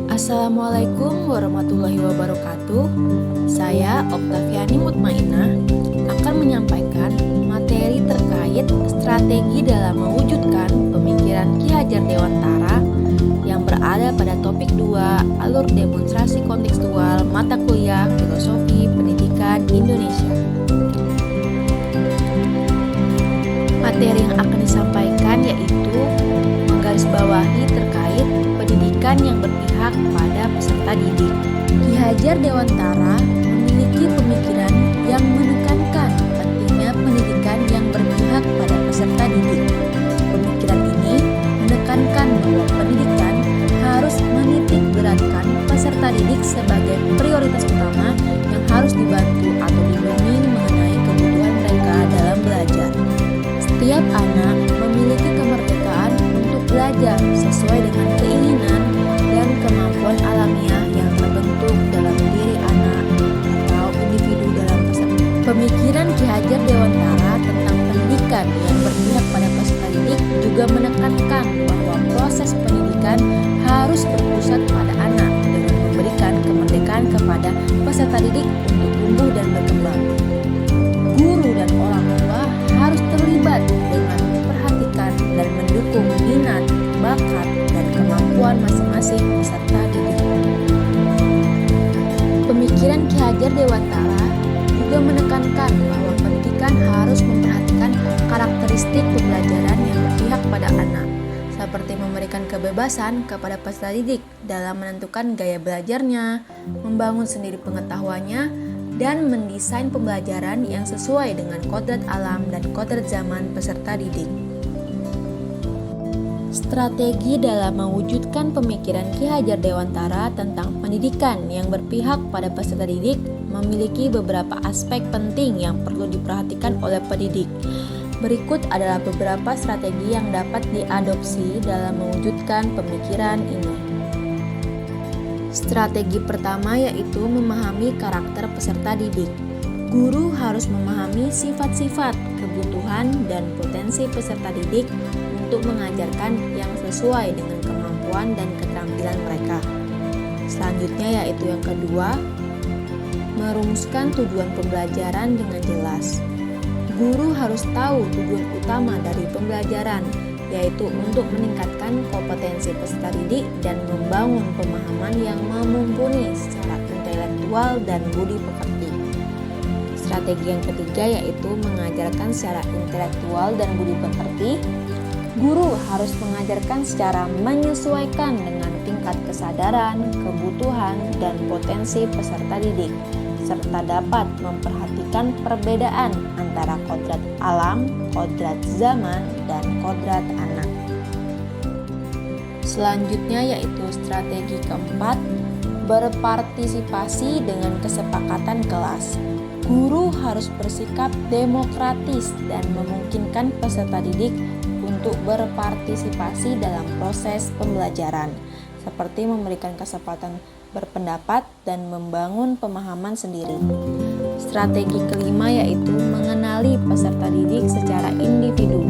Assalamualaikum warahmatullahi wabarakatuh. Saya Oktaviani Mutmainah akan menyampaikan materi terkait strategi dalam mewujudkan pemikiran Ki Hajar Dewantara yang berada pada topik 2 alur demonstrasi kontekstual mata kuliah Filosofi Pendidikan Indonesia. Materi yang akan disampaikan yaitu menggarisbawahi terkait pendidikan yang berpihak pada peserta didik. Ki Hajar Dewantara memiliki pemikiran yang menekankan pentingnya pendidikan yang berpihak pada peserta didik. Pemikiran ini menekankan bahwa pendidikan harus menitik beratkan peserta didik sebagai prioritas utama yang harus dibantu atau dibimbing mengenai kebutuhan mereka dalam belajar. Setiap anak memiliki kemerdekaan untuk belajar sesuai dengan keinginan dan kemampuan alamiah yang terbentuk dalam diri anak atau individu dalam peserta. Pemikiran Ki Hajar Dewantara tentang pendidikan yang berpihak pada peserta didik juga menekankan bahwa proses pendidikan harus berpusat pada anak dengan memberikan kemerdekaan kepada peserta didik untuk tumbuh dan berkembang. Guru dan orang tua harus terlibat dengan memperhatikan dan mendukung minat, bakat, dan kemampuan masing-masing peserta didik. Pemikiran Ki Hajar Dewantara juga menekankan bahwa pendidikan harus memperhatikan karakteristik pembelajaran yang berpihak pada anak, seperti memberikan kebebasan kepada peserta didik dalam menentukan gaya belajarnya, membangun sendiri pengetahuannya, dan mendesain pembelajaran yang sesuai dengan kodrat alam dan kodrat zaman peserta didik. Strategi dalam mewujudkan pemikiran Ki Hajar Dewantara tentang pendidikan yang berpihak pada peserta didik memiliki beberapa aspek penting yang perlu diperhatikan oleh pendidik. Berikut adalah beberapa strategi yang dapat diadopsi dalam mewujudkan pemikiran ini. Strategi pertama yaitu memahami karakter peserta didik. Guru harus memahami sifat-sifat, kebutuhan, dan potensi peserta didik untuk mengajarkan yang sesuai dengan kemampuan dan keterampilan mereka. Selanjutnya yaitu yang kedua, merumuskan tujuan pembelajaran dengan jelas. Guru harus tahu tujuan utama dari pembelajaran, yaitu untuk meningkatkan kompetensi peserta didik dan membangun pemahaman yang mumpuni secara intelektual dan budi pekerti. Strategi yang ketiga yaitu mengajarkan secara intelektual dan budi pekerti. Guru harus mengajarkan secara menyesuaikan dengan tingkat kesadaran, kebutuhan, dan potensi peserta didik, serta dapat memperhatikan perbedaan antara kodrat alam, kodrat zaman, dan kodrat anak. Selanjutnya yaitu strategi keempat, berpartisipasi dengan kesepakatan kelas. Guru harus bersikap demokratis dan memungkinkan peserta didik untuk berpartisipasi dalam proses pembelajaran, seperti memberikan kesempatan berpendapat dan membangun pemahaman sendiri. Strategi kelima yaitu mengenali peserta didik secara individu.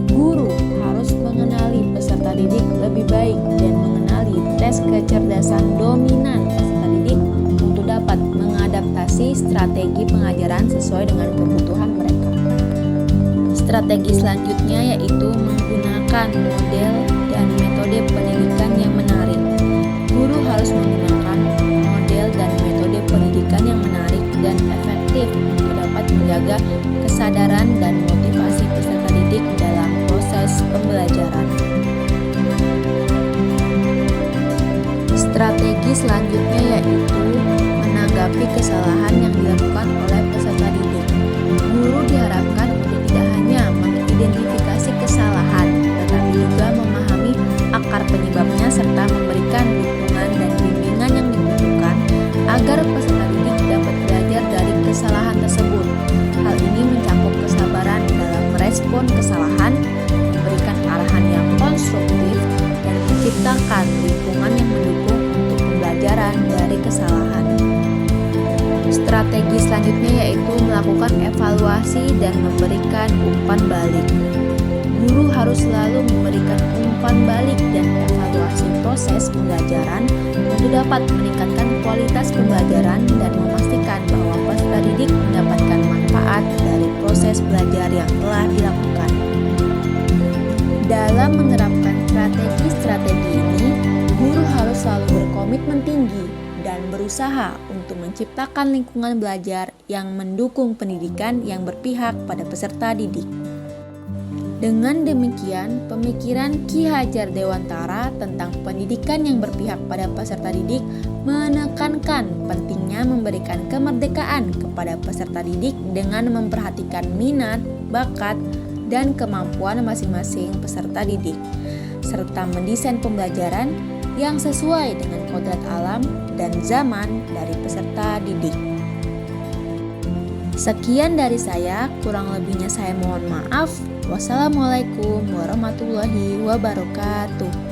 Guru harus mengenali peserta didik lebih baik dan mengenali tes kecerdasan dominan peserta didik untuk dapat mengadaptasi strategi pengajaran sesuai dengan kebutuhan mereka. Strategi selanjutnya yaitu menggunakan model dan metode pendidikan yang menarik. Guru harus menggunakan model dan metode pendidikan yang menarik dan efektif untuk dapat menjaga kesadaran dan motivasi peserta didik dalam proses pembelajaran. Strategi selanjutnya yaitu menanggapi kesalahan yang dilakukan oleh peserta didik. Guru diharapkan untuk tidak hanya mengidentifikasi kesalahan, tetapi juga memahami akar penyebabnya serta memberikan dukungan dan bimbingan yang dibutuhkan agar peserta didik dapat belajar dari kesalahan tersebut. Hal ini mencakup kesabaran dalam merespon kesalahan, memberikan arahan yang konstruktif, dan menciptakan lingkungan yang mendukung untuk pembelajaran dari kesalahan. Strategi selanjutnya yaitu melakukan evaluasi dan memberikan umpan balik. Guru harus selalu memberikan umpan balik dan evaluasi proses pembelajaran untuk dapat meningkatkan kualitas pembelajaran dan memastikan bahwa peserta didik mendapatkan manfaat dari proses belajar yang telah dilakukan. Dalam menerapkan strategi-strategi ini, guru harus selalu berkomitmen tinggi dan berusaha untuk menciptakan lingkungan belajar yang mendukung pendidikan yang berpihak pada peserta didik. Dengan demikian, pemikiran Ki Hajar Dewantara tentang pendidikan yang berpihak pada peserta didik menekankan pentingnya memberikan kemerdekaan kepada peserta didik dengan memperhatikan minat, bakat, dan kemampuan masing-masing peserta didik, serta mendesain pembelajaran yang sesuai dengan kodrat alam dan zaman dari peserta didik. Sekian dari saya, kurang lebihnya saya mohon maaf. Wassalamualaikum warahmatullahi wabarakatuh.